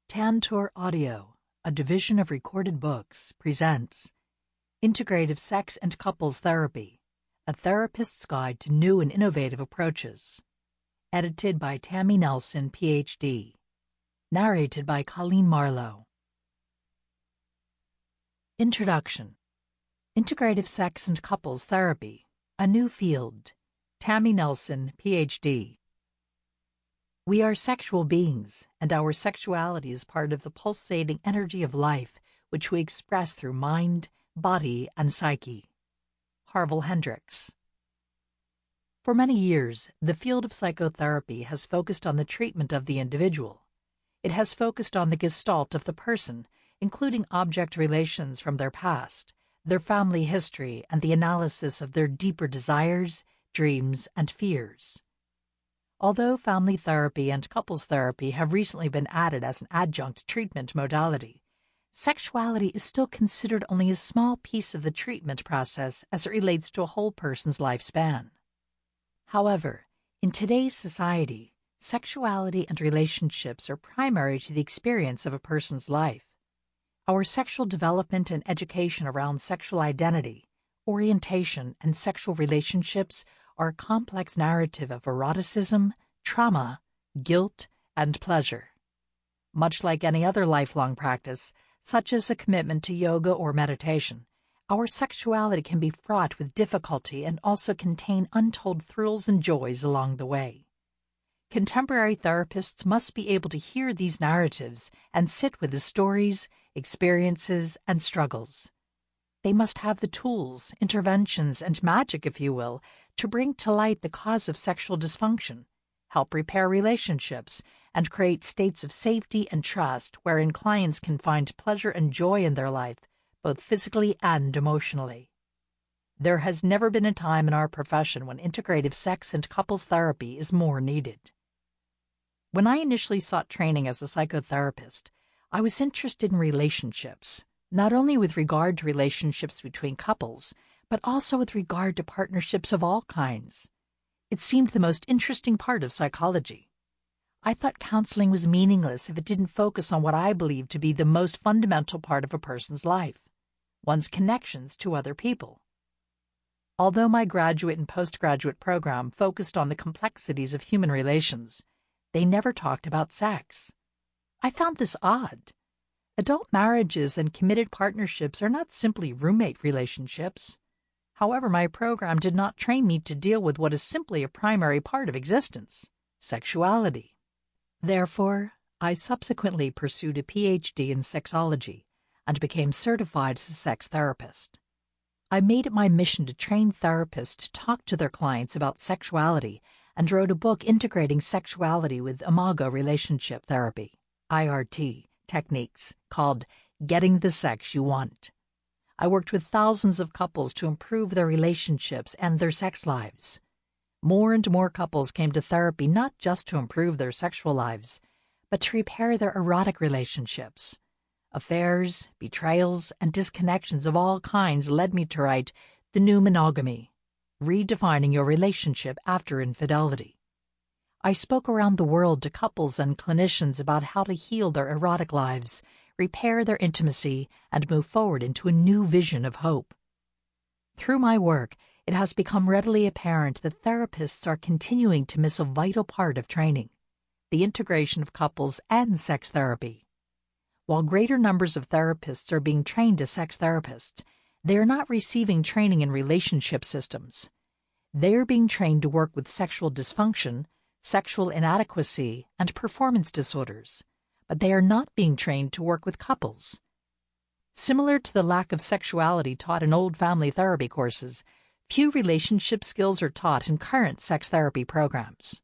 Tantor Audio, a division of Recorded Books, presents Integrative Sex and Couples Therapy, a therapist's guide to new and innovative approaches. Edited by Tammy Nelson, Ph.D. Narrated by Coleen Marlo. Introduction. Integrative Sex and Couples Therapy, a new field. Tammy Nelson, Ph.D. We are sexual beings, and our sexuality is part of the pulsating energy of life, which we express through mind, body, and psyche. Harville Hendricks. For many years, the field of psychotherapy has focused on the treatment of the individual. It has focused on the gestalt of the person, including object relations from their past, their family history, and the analysis of their deeper desires, dreams, and fears. Although family therapy and couples therapy have recently been added as an adjunct treatment modality, sexuality is still considered only a small piece of the treatment process as it relates to a whole person's lifespan. However, in today's society, sexuality and relationships are primary to the experience of a person's life. Our sexual development and education around sexual identity, orientation, and sexual relationships are a complex narrative of eroticism, trauma, guilt, and pleasure. Much like any other lifelong practice, such as a commitment to yoga or meditation, our sexuality can be fraught with difficulty and also contain untold thrills and joys along the way. Contemporary therapists must be able to hear these narratives and sit with the stories, experiences, and struggles. They must have the tools, interventions, and magic, if you will, to bring to light the cause of sexual dysfunction, help repair relationships, and create states of safety and trust wherein clients can find pleasure and joy in their life, both physically and emotionally. There has never been a time in our profession when integrative sex and couples therapy is more needed. When I initially sought training as a psychotherapist, I was interested in relationships, not only with regard to relationships between couples, but also with regard to partnerships of all kinds. It seemed the most interesting part of psychology. I thought counseling was meaningless if it didn't focus on what I believed to be the most fundamental part of a person's life, one's connections to other people. Although my graduate and postgraduate program focused on the complexities of human relations, they never talked about sex. I found this odd. Adult marriages and committed partnerships are not simply roommate relationships. However, my program did not train me to deal with what is simply a primary part of existence, sexuality. Therefore, I subsequently pursued a Ph.D. in sexology and became certified as a sex therapist. I made it my mission to train therapists to talk to their clients about sexuality and wrote a book integrating sexuality with imago relationship therapy, IRT, techniques called Getting the Sex You Want. I worked with thousands of couples to improve their relationships and their sex lives. More and more couples came to therapy not just to improve their sexual lives, but to repair their erotic relationships. Affairs, betrayals, and disconnections of all kinds led me to write The New Monogamy, Redefining Your Relationship After Infidelity. I spoke around the world to couples and clinicians about how to heal their erotic lives, repair their intimacy, and move forward into a new vision of hope. Through my work, it has become readily apparent that therapists are continuing to miss a vital part of training, the integration of couples and sex therapy. While greater numbers of therapists are being trained as sex therapists, they are not receiving training in relationship systems. They are being trained to work with sexual dysfunction, sexual inadequacy, and performance disorders, but they are not being trained to work with couples. Similar to the lack of sexuality taught in old family therapy courses, few relationship skills are taught in current sex therapy programs.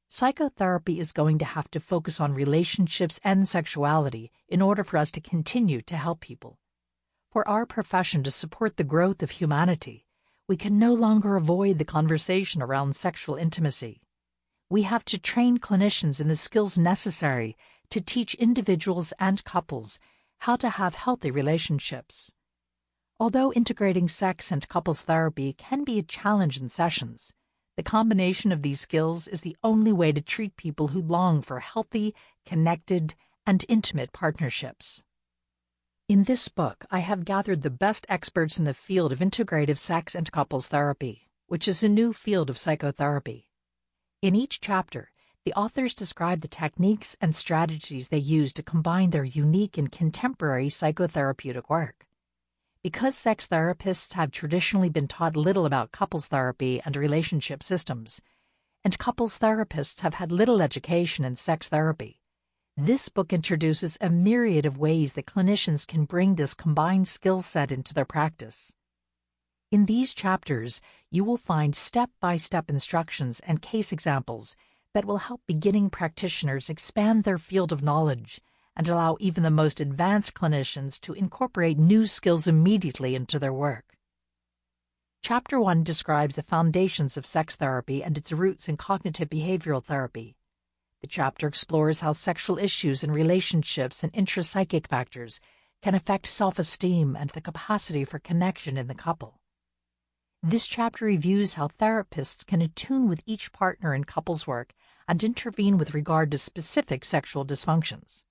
Psychotherapy is going to have to focus on relationships and sexuality in order for us to continue to help people. For our profession to support the growth of humanity, we can no longer avoid the conversation around sexual intimacy. We have to train clinicians in the skills necessary to teach individuals and couples how to have healthy relationships. Although integrating sex and couples therapy can be a challenge in sessions, the combination of these skills is the only way to treat people who long for healthy, connected, and intimate partnerships. In this book, I have gathered the best experts in the field of integrative sex and couples therapy, which is a new field of psychotherapy. In each chapter, the authors describe the techniques and strategies they use to combine their unique and contemporary psychotherapeutic work. Because sex therapists have traditionally been taught little about couples therapy and relationship systems, and couples therapists have had little education in sex therapy, this book introduces a myriad of ways that clinicians can bring this combined skill set into their practice. In these chapters, you will find step-by-step instructions and case examples that will help beginning practitioners expand their field of knowledge and allow even the most advanced clinicians to incorporate new skills immediately into their work. Chapter 1 describes the foundations of sex therapy and its roots in cognitive behavioral therapy. The chapter explores how sexual issues and relationships and intrapsychic factors can affect self-esteem and the capacity for connection in the couple. This chapter reviews how therapists can attune with each partner in couples work and intervene with regard to specific sexual dysfunctions.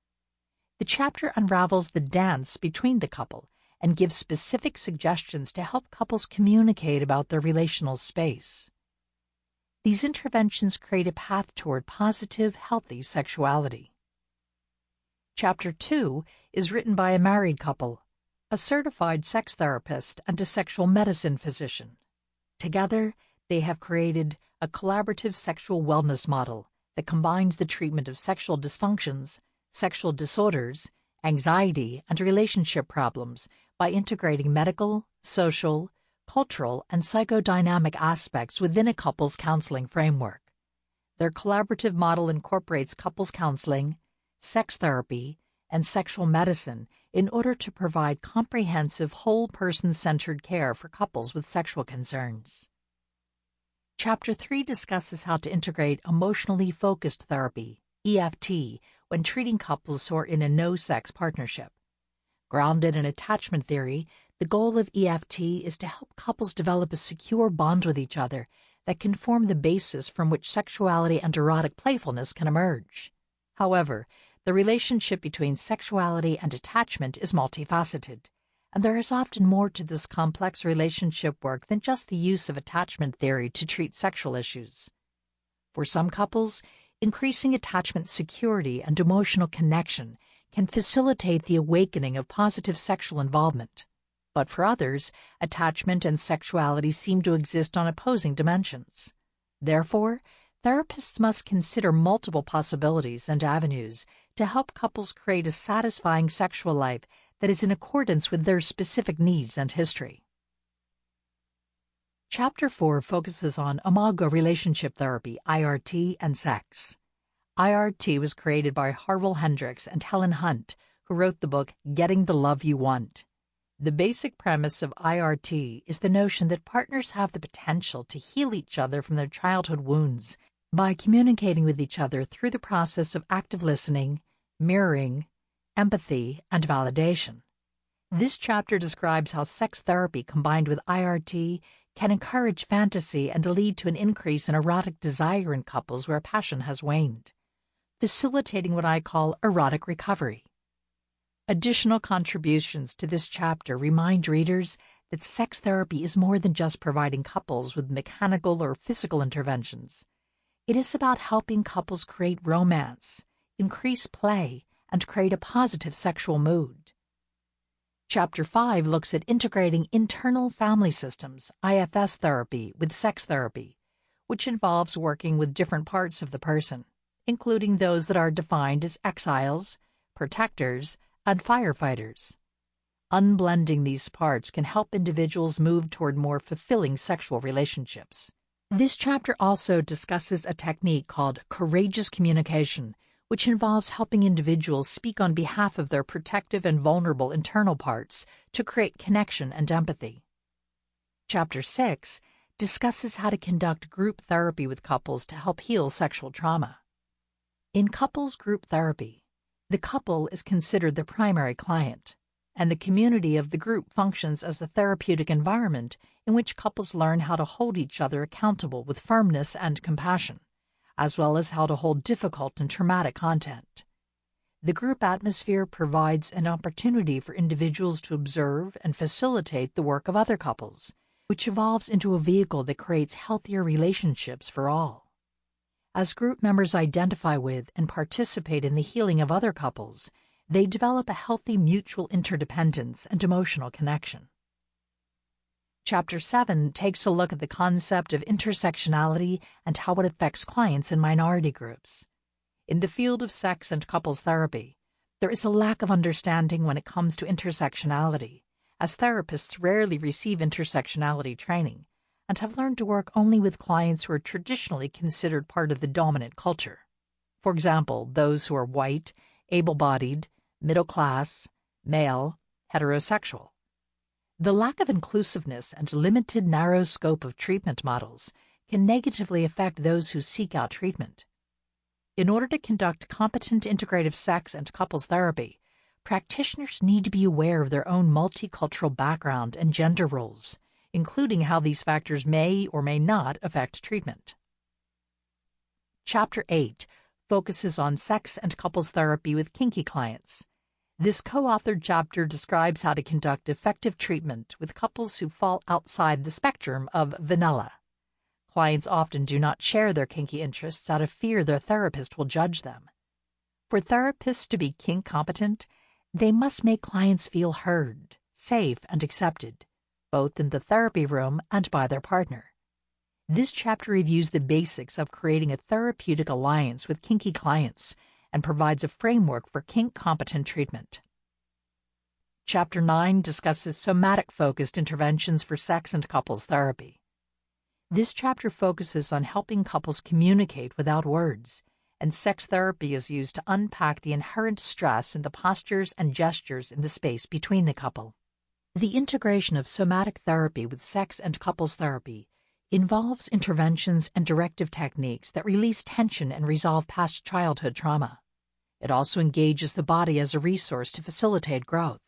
The chapter unravels the dance between the couple and gives specific suggestions to help couples communicate about their relational space. These interventions create a path toward positive, healthy sexuality. Chapter 2 is written by a married couple, a certified sex therapist and a sexual medicine physician. Together, they have created a collaborative sexual wellness model that combines the treatment of sexual dysfunctions, sexual disorders, anxiety, and relationship problems by integrating medical, social, cultural, and psychodynamic aspects within a couples counseling framework. Their collaborative model incorporates couples counseling, sex therapy, and sexual medicine in order to provide comprehensive whole-person-centered care for couples with sexual concerns. Chapter 3 discusses how to integrate emotionally focused therapy, EFT, when treating couples who are in a no-sex partnership. Grounded in attachment theory, the goal of EFT is to help couples develop a secure bond with each other that can form the basis from which sexuality and erotic playfulness can emerge. However, the relationship between sexuality and attachment is multifaceted, and there is often more to this complex relationship work than just the use of attachment theory to treat sexual issues. For some couples, increasing attachment security and emotional connection can facilitate the awakening of positive sexual involvement. But for others, attachment and sexuality seem to exist on opposing dimensions. Therefore, therapists must consider multiple possibilities and avenues to help couples create a satisfying sexual life that is in accordance with their specific needs and history. Chapter 4 focuses on Imago relationship therapy, IRT, and sex. IRT was created by Harwell Hendricks and Helen Hunt, who wrote the book Getting the Love You Want. The basic premise of IRT is the notion that partners have the potential to heal each other from their childhood wounds by communicating with each other through the process of active listening, mirroring, empathy, and validation. This chapter describes how sex therapy combined with IRT can encourage fantasy and lead to an increase in erotic desire in couples where passion has waned, facilitating what I call erotic recovery. Additional contributions to this chapter remind readers that sex therapy is more than just providing couples with mechanical or physical interventions. It is about helping couples create romance, increase play, and create a positive sexual mood. Chapter 5 looks at integrating internal family systems, IFS therapy, with sex therapy, which involves working with different parts of the person, including those that are defined as exiles, protectors, and firefighters. Unblending these parts can help individuals move toward more fulfilling sexual relationships. This chapter also discusses a technique called courageous communication, which involves helping individuals speak on behalf of their protective and vulnerable internal parts to create connection and empathy. Chapter 6 discusses how to conduct group therapy with couples to help heal sexual trauma. In couples group therapy, the couple is considered the primary client, and the community of the group functions as a therapeutic environment in which couples learn how to hold each other accountable with firmness and compassion, as well as how to hold difficult and traumatic content. The group atmosphere provides an opportunity for individuals to observe and facilitate the work of other couples, which evolves into a vehicle that creates healthier relationships for all. As group members identify with and participate in the healing of other couples, they develop a healthy mutual interdependence and emotional connection. Chapter 7 takes a look at the concept of intersectionality and how it affects clients in minority groups. In the field of sex and couples therapy, there is a lack of understanding when it comes to intersectionality, as therapists rarely receive intersectionality training and have learned to work only with clients who are traditionally considered part of the dominant culture. For example, those who are white, able-bodied, middle class, male, heterosexual. The lack of inclusiveness and limited narrow scope of treatment models can negatively affect those who seek out treatment. In order to conduct competent integrative sex and couples therapy, practitioners need to be aware of their own multicultural background and gender roles, including how these factors may or may not affect treatment. Chapter 8 focuses on sex and couples therapy with kinky clients. This co-authored chapter describes how to conduct effective treatment with couples who fall outside the spectrum of vanilla. Clients often do not share their kinky interests out of fear their therapist will judge them. For therapists to be kink competent, they must make clients feel heard, safe, and accepted, both in the therapy room and by their partner. This chapter reviews the basics of creating a therapeutic alliance with kinky clients and provides a framework for kink-competent treatment. Chapter 9 discusses somatic-focused interventions for sex and couples therapy. This chapter focuses on helping couples communicate without words, and sex therapy is used to unpack the inherent stress in the postures and gestures in the space between the couple. The integration of somatic therapy with sex and couples therapy involves interventions and directive techniques that release tension and resolve past childhood trauma. It also engages the body as a resource to facilitate growth.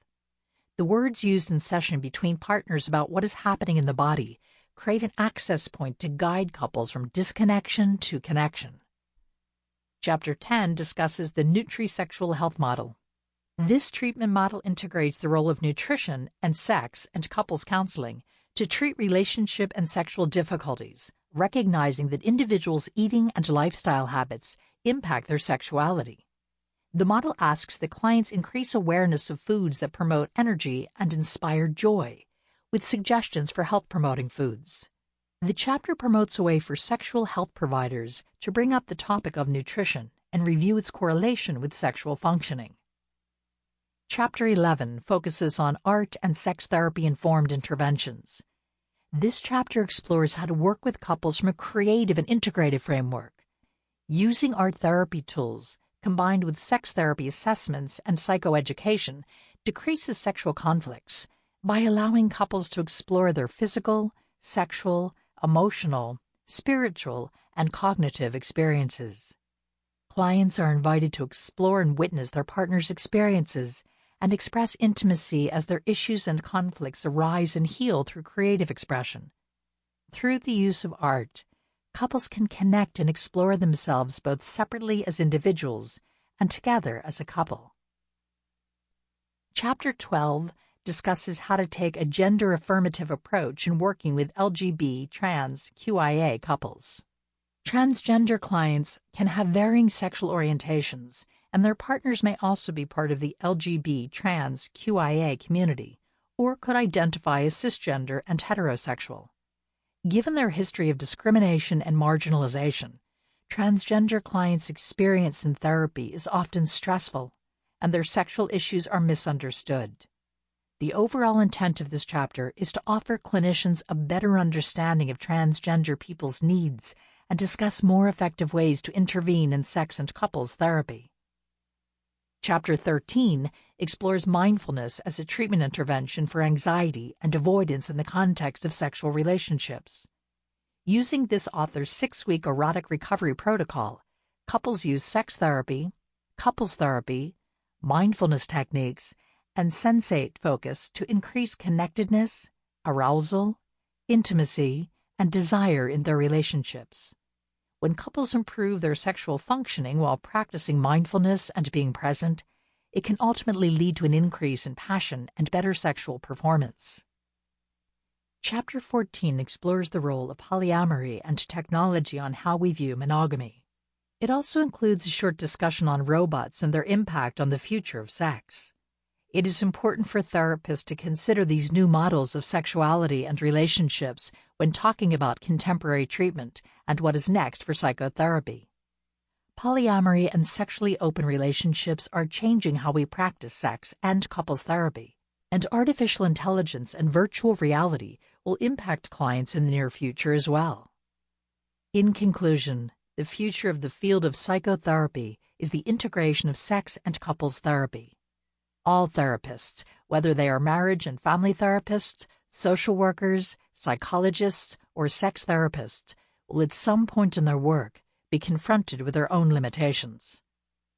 The words used in session between partners about what is happening in the body create an access point to guide couples from disconnection to connection. Chapter 10 discusses the nutri-sexual health model. This treatment model integrates the role of nutrition and sex and couples counseling to treat relationship and sexual difficulties, recognizing that individuals' eating and lifestyle habits impact their sexuality. The model asks that clients increase awareness of foods that promote energy and inspire joy, with suggestions for health-promoting foods. The chapter promotes a way for sexual health providers to bring up the topic of nutrition and review its correlation with sexual functioning. Chapter 11 focuses on art and sex therapy-informed interventions. This chapter explores how to work with couples from a creative and integrative framework. Using art therapy tools, combined with sex therapy assessments and psychoeducation, decreases sexual conflicts by allowing couples to explore their physical, sexual, emotional, spiritual, and cognitive experiences. Clients are invited to explore and witness their partner's experiences and express intimacy as their issues and conflicts arise and heal through creative expression. Through the use of art, couples can connect and explore themselves both separately as individuals and together as a couple. Chapter 12 discusses how to take a gender-affirmative approach in working with LGBT, trans, QIA couples. Transgender clients can have varying sexual orientations, and their partners may also be part of the LGBT, trans, QIA community, or could identify as cisgender and heterosexual. Given their history of discrimination and marginalization, transgender clients' experience in therapy is often stressful, and their sexual issues are misunderstood. The overall intent of this chapter is to offer clinicians a better understanding of transgender people's needs and discuss more effective ways to intervene in sex and couples therapy. Chapter 13 explores mindfulness as a treatment intervention for anxiety and avoidance in the context of sexual relationships. Using this author's 6-week erotic recovery protocol, couples use sex therapy, couples therapy, mindfulness techniques, and sensate focus to increase connectedness, arousal, intimacy, and desire in their relationships. When couples improve their sexual functioning while practicing mindfulness and being present, it can ultimately lead to an increase in passion and better sexual performance. Chapter 14 explores the role of polyamory and technology on how we view monogamy. It also includes a short discussion on robots and their impact on the future of sex. It is important for therapists to consider these new models of sexuality and relationships when talking about contemporary treatment and what is next for psychotherapy. Polyamory and sexually open relationships are changing how we practice sex and couples therapy, and artificial intelligence and virtual reality will impact clients in the near future as well. In conclusion, the future of the field of psychotherapy is the integration of sex and couples therapy. All therapists, whether they are marriage and family therapists, social workers, psychologists, or sex therapists, will at some point in their work be confronted with their own limitations.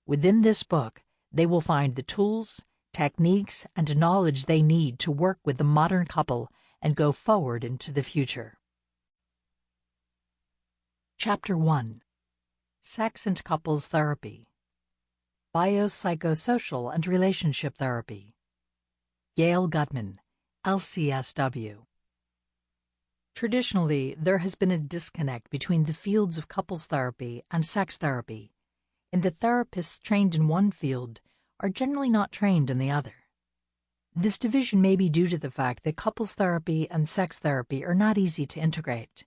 Within this book, they will find the tools, techniques, and knowledge they need to work with the modern couple and go forward into the future. Chapter 1: Sex and Couples Therapy. Biopsychosocial and Relationship Therapy. Gail Gutman, LCSW. Traditionally, there has been a disconnect between the fields of couples therapy and sex therapy, and the therapists trained in one field are generally not trained in the other. This division may be due to the fact that couples therapy and sex therapy are not easy to integrate.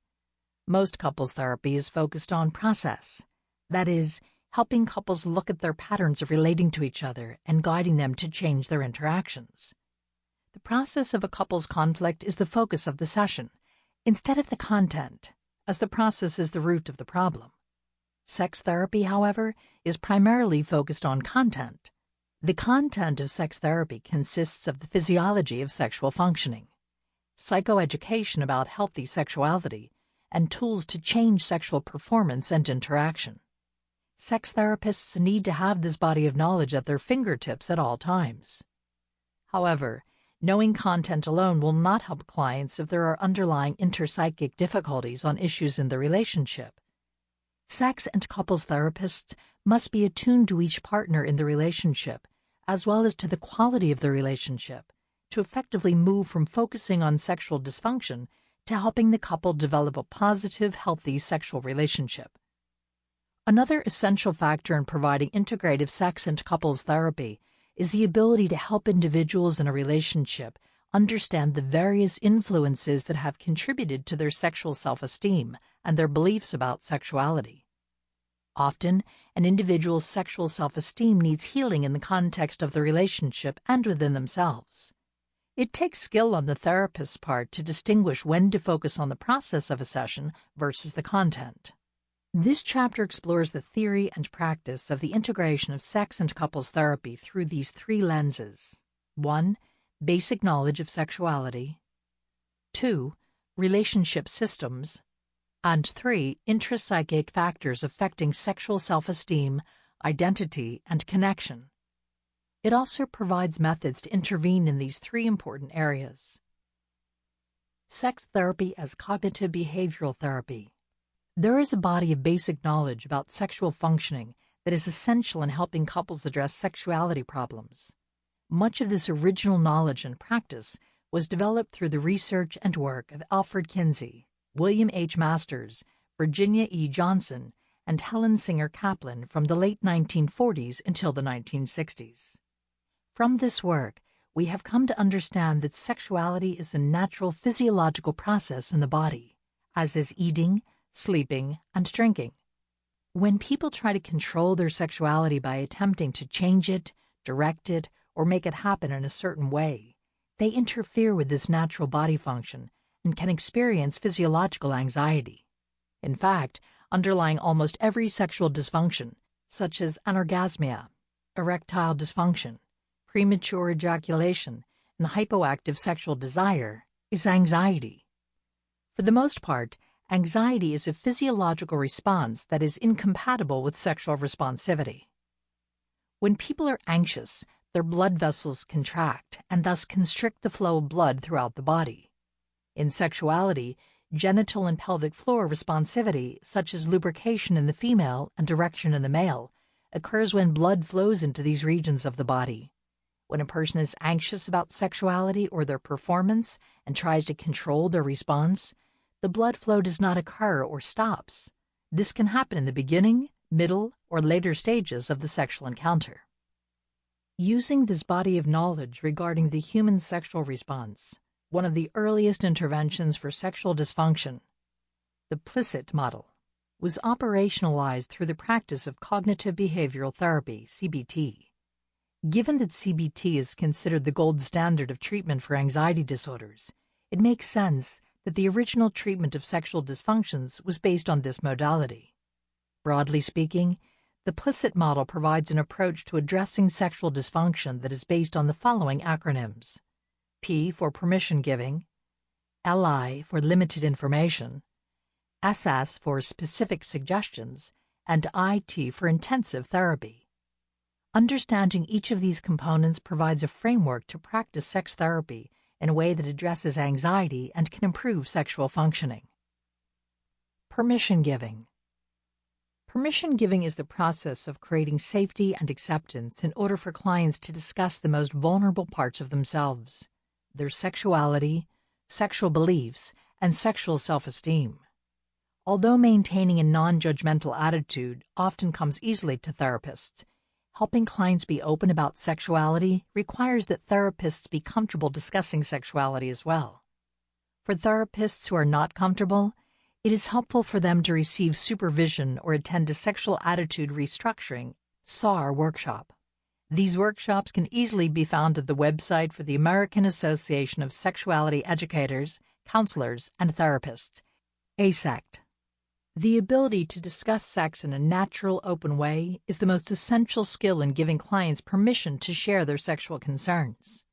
Most couples therapy is focused on process, that is, helping couples look at their patterns of relating to each other and guiding them to change their interactions. The process of a couple's conflict is the focus of the session, instead of the content, as the process is the root of the problem. Sex therapy, however, is primarily focused on content. The content of sex therapy consists of the physiology of sexual functioning, psychoeducation about healthy sexuality, and tools to change sexual performance and interaction. Sex therapists need to have this body of knowledge at their fingertips at all times. However, knowing content alone will not help clients if there are underlying interpsychic difficulties on issues in the relationship. Sex and couples therapists must be attuned to each partner in the relationship, as well as to the quality of the relationship, to effectively move from focusing on sexual dysfunction to helping the couple develop a positive, healthy sexual relationship. Another essential factor in providing integrative sex and couples therapy is the ability to help individuals in a relationship understand the various influences that have contributed to their sexual self-esteem and their beliefs about sexuality. Often, an individual's sexual self-esteem needs healing in the context of the relationship and within themselves. It takes skill on the therapist's part to distinguish when to focus on the process of a session versus the content. This chapter explores the theory and practice of the integration of sex and couples therapy through these three lenses. 1. Basic knowledge of sexuality. 2. Relationship systems. And 3. Intrapsychic factors affecting sexual self-esteem, identity, and connection. It also provides methods to intervene in these three important areas. Sex therapy as cognitive behavioral therapy. There is a body of basic knowledge about sexual functioning that is essential in helping couples address sexuality problems. Much of this original knowledge and practice was developed through the research and work of Alfred Kinsey, William H. Masters, Virginia E. Johnson, and Helen Singer Kaplan from the late 1940s until the 1960s. From this work, we have come to understand that sexuality is a natural physiological process in the body, as is eating, sleeping, and drinking. When people try to control their sexuality by attempting to change it, direct it, or make it happen in a certain way, they interfere with this natural body function and can experience physiological anxiety. In fact, underlying almost every sexual dysfunction, such as anorgasmia, erectile dysfunction, premature ejaculation, and hypoactive sexual desire, is anxiety. For the most part, anxiety is a physiological response that is incompatible with sexual responsivity. When people are anxious, their blood vessels contract and thus constrict the flow of blood throughout the body. In sexuality, Genital and pelvic floor responsivity, such as lubrication in the female and erection in the male, occurs when blood flows into these regions of the body. When a person is anxious about sexuality or their performance and tries to control their response, the blood flow does not occur or stops. This can happen in the beginning, middle, or later stages of the sexual encounter. Using this body of knowledge regarding the human sexual response, one of the earliest interventions for sexual dysfunction, the PLICIT model, was operationalized through the practice of cognitive behavioral therapy, CBT. Given that CBT is considered the gold standard of treatment for anxiety disorders, it makes sense that the original treatment of sexual dysfunctions was based on this modality. Broadly speaking, the PLICIT model provides an approach to addressing sexual dysfunction that is based on the following acronyms: P for permission giving, LI for limited information, SS for specific suggestions, and IT for intensive therapy. Understanding each of these components provides a framework to practice sex therapy in a way that addresses anxiety and can improve sexual functioning. Permission giving. Permission giving is the process of creating safety and acceptance in order for clients to discuss the most vulnerable parts of themselves, their sexuality, sexual beliefs, and sexual self-esteem. Although maintaining a non-judgmental attitude often comes easily to therapists, helping clients be open about sexuality requires that therapists be comfortable discussing sexuality as well. For therapists who are not comfortable, it is helpful for them to receive supervision or attend a sexual attitude restructuring (SAR) workshop. These workshops can easily be found at the website for the American Association of Sexuality Educators, Counselors, and Therapists, ASECT. The ability to discuss sex in a natural, open way is the most essential skill in giving clients permission to share their sexual concerns.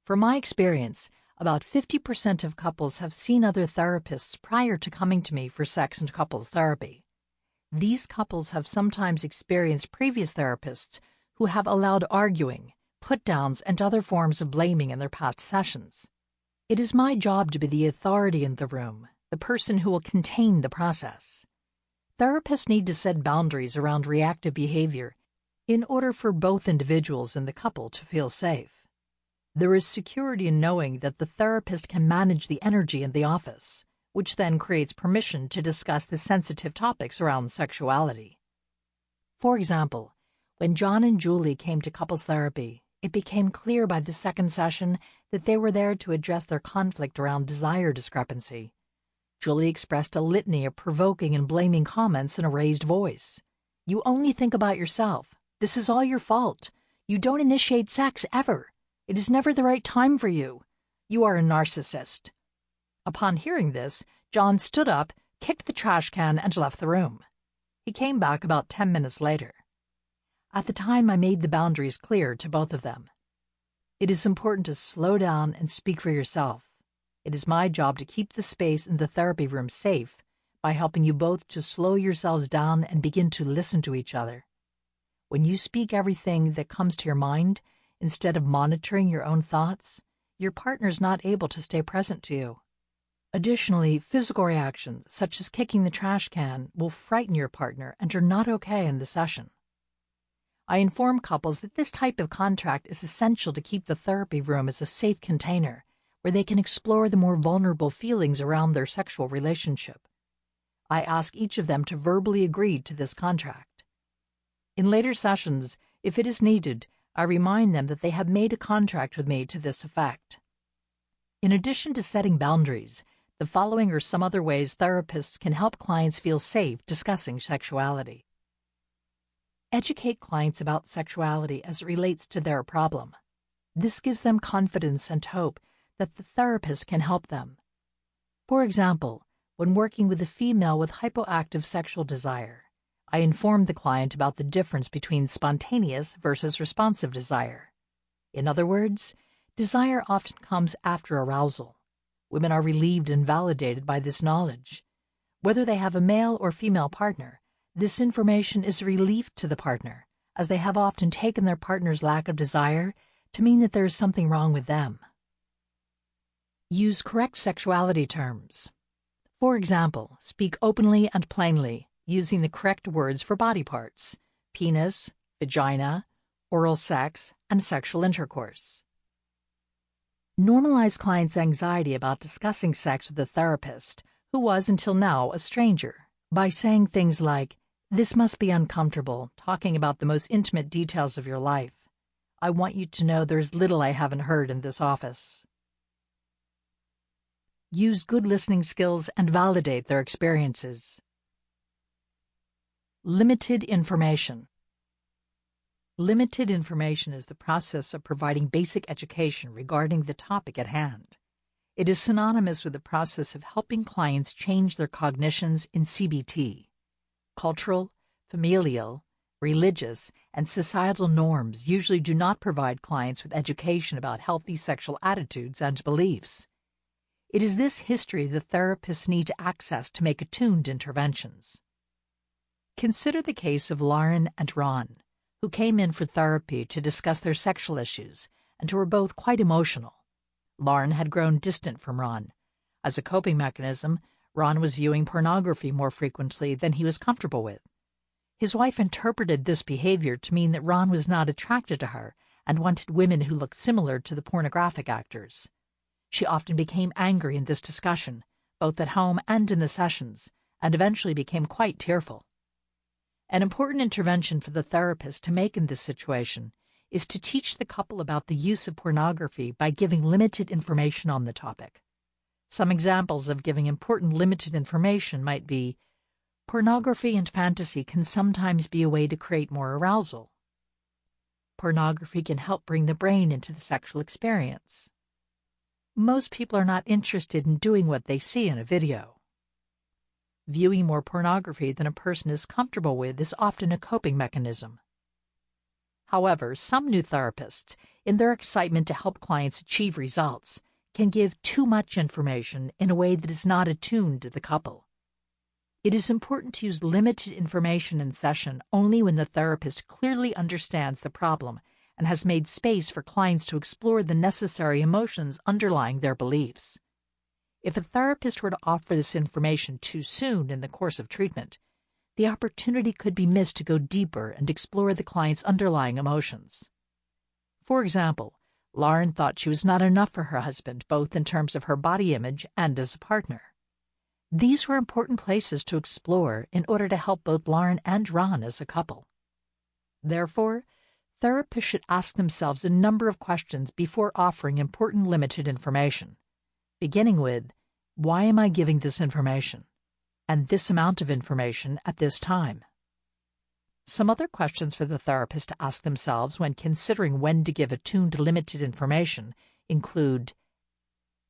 From my experience, about 50% of couples have seen other therapists prior to coming to me for sex and couples therapy. These couples have sometimes experienced previous therapists who have allowed arguing, put-downs, and other forms of blaming in their past sessions. It is my job to be the authority in the room, the person who will contain the process. Therapists need to set boundaries around reactive behavior in order for both individuals and the couple to feel safe. There is security in knowing that the therapist can manage the energy in the office, which then creates permission to discuss the sensitive topics around sexuality. For example, when John and Julie came to couples therapy, it became clear by the second session that they were there to address their conflict around desire discrepancy. Julie expressed a litany of provoking and blaming comments in a raised voice. "You only think about yourself. This is all your fault. You don't initiate sex ever. It is never the right time for you. You are a narcissist." Upon hearing this, John stood up, kicked the trash can, and left the room. He came back about 10 minutes later. At the time, I made the boundaries clear to both of them. It is important to slow down and speak for yourself. It is my job to keep the space in the therapy room safe by helping you both to slow yourselves down and begin to listen to each other. When you speak everything that comes to your mind, instead of monitoring your own thoughts, your partner is not able to stay present to you. Additionally, physical reactions, such as kicking the trash can, will frighten your partner and are not okay in the session. I inform couples that this type of contract is essential to keep the therapy room as a safe container where they can explore the more vulnerable feelings around their sexual relationship. I ask each of them to verbally agree to this contract. In later sessions, if it is needed, I remind them that they have made a contract with me to this effect. In addition to setting boundaries, the following are some other ways therapists can help clients feel safe discussing sexuality. Educate clients about sexuality as it relates to their problem. This gives them confidence and hope that the therapist can help them. For example, when working with a female with hypoactive sexual desire, I inform the client about the difference between spontaneous versus responsive desire. In other words, desire often comes after arousal. Women are relieved and validated by this knowledge. Whether they have a male or female partner, this information is a relief to the partner, as they have often taken their partner's lack of desire to mean that there is something wrong with them. Use correct sexuality terms. For example, speak openly and plainly, using the correct words for body parts: penis, vagina, oral sex, and sexual intercourse. Normalize clients' anxiety about discussing sex with a therapist who was until now a stranger by saying things like, "This must be uncomfortable, talking about the most intimate details of your life. I want you to know there's little I haven't heard in this office." Use good listening skills and validate their experiences. Limited information. Limited information is the process of providing basic education regarding the topic at hand. It is synonymous with the process of helping clients change their cognitions in CBT. Cultural, familial, religious, and societal norms usually do not provide clients with education about healthy sexual attitudes and beliefs. It is this history the therapists need to access to make attuned interventions. Consider the case of Lauren and Ron, who came in for therapy to discuss their sexual issues and who were both quite emotional. Lauren had grown distant from Ron. As a coping mechanism, Ron was viewing pornography more frequently than he was comfortable with. His wife interpreted this behavior to mean that Ron was not attracted to her and wanted women who looked similar to the pornographic actors. She often became angry in this discussion, both at home and in the sessions, and eventually became quite tearful. An important intervention for the therapist to make in this situation is to teach the couple about the use of pornography by giving limited information on the topic. Some examples of giving important limited information might be: pornography and fantasy can sometimes be a way to create more arousal. Pornography can help bring the brain into the sexual experience. Most people are not interested in doing what they see in a video. Viewing more pornography than a person is comfortable with is often a coping mechanism. However, some new therapists, in their excitement to help clients achieve results, can give too much information in a way that is not attuned to the couple. It is important to use limited information in session only when the therapist clearly understands the problem and has made space for clients to explore the necessary emotions underlying their beliefs. If a therapist were to offer this information too soon in the course of treatment, the opportunity could be missed to go deeper and explore the client's underlying emotions. For example, Lauren thought she was not enough for her husband, both in terms of her body image and as a partner. These were important places to explore in order to help both Lauren and Ron as a couple. Therefore, therapists should ask themselves a number of questions before offering important limited information, beginning with, "Why am I giving this information? And this amount of information at this time?" Some other questions for the therapist to ask themselves when considering when to give attuned limited information include: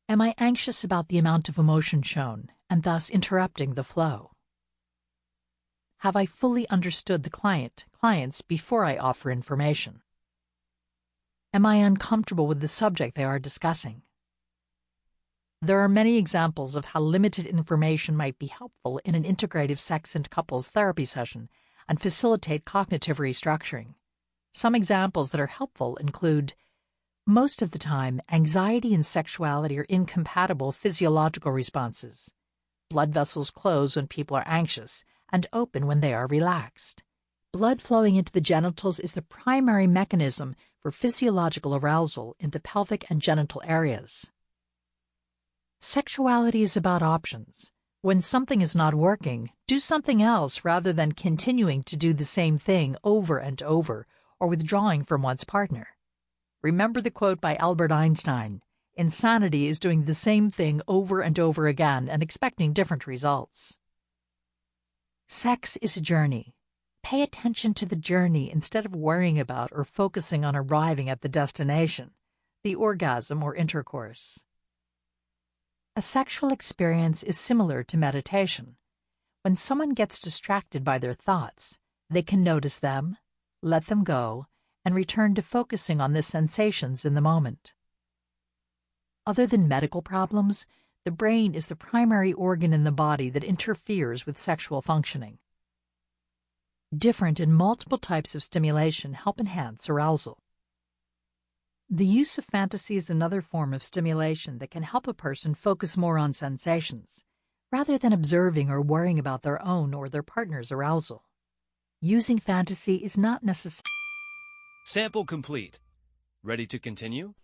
am I anxious about the amount of emotion shown and thus interrupting the flow? Have I fully understood the clients before I offer information? Am I uncomfortable with the subject they are discussing? There are many examples of how limited information might be helpful in an integrative sex and couples therapy session and facilitate cognitive restructuring. Some examples that are helpful include: most of the time, anxiety and sexuality are incompatible physiological responses. Blood vessels close when people are anxious and open when they are relaxed. Blood flowing into the genitals is the primary mechanism for physiological arousal in the pelvic and genital areas. Sexuality is about options. When something is not working, do something else rather than continuing to do the same thing over and over or withdrawing from one's partner. Remember the quote by Albert Einstein: "Insanity is doing the same thing over and over again and expecting different results." Sex is a journey. Pay attention to the journey instead of worrying about or focusing on arriving at the destination, the orgasm or intercourse. A sexual experience is similar to meditation. When someone gets distracted by their thoughts, they can notice them, let them go, and return to focusing on the sensations in the moment. Other than medical problems, the brain is the primary organ in the body that interferes with sexual functioning. Different and multiple types of stimulation help enhance arousal. The use of fantasy is another form of stimulation that can help a person focus more on sensations. rather than observing or worrying about their own or their partner's arousal. Using fantasy is not necessary. Sample complete. Ready to continue?